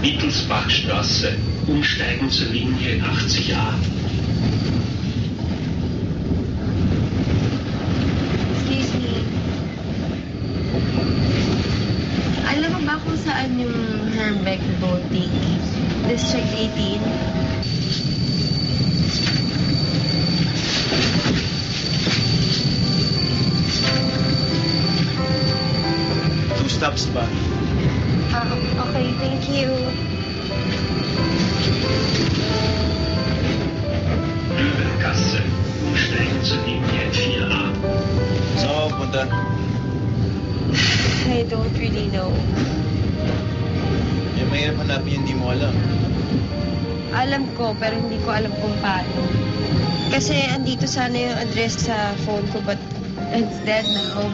Wittelsbachstraße, umsteigen zur Linie 80a. Excuse me. Alam mo ba kung saan yung Herbeck Boutique? District 18? Two stops ba? Okay, thank you. Löwengasse, umsteigen zur Linie 4a. Saan ka pupunta? I don't really know. Yung mahirap hanapin yung hindi mo alam. Alam ko, pero hindi ko alam kung paano. Kasi andito sana yung address sa phone ko, but it's dead now.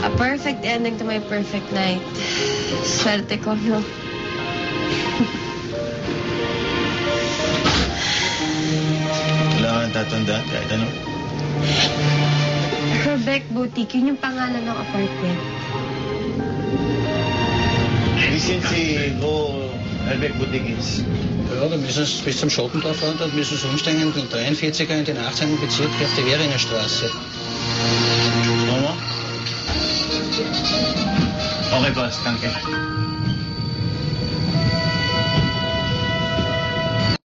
A perfect ending to my perfect night. Swerte ko, no? Wala kang tatandaan kahit ano. Herbeck Boutique, yun yung pangalan ng apartment. Wie sind Sie, wo Herbeck Boutique ist? Ja, da müssen Sie bis zum Schottendorf fahren, dort müssen Sie umsteigen, den 43er in den 18. Bezirk auf die Währinger Straße. Mama? Okay, boss. Danke.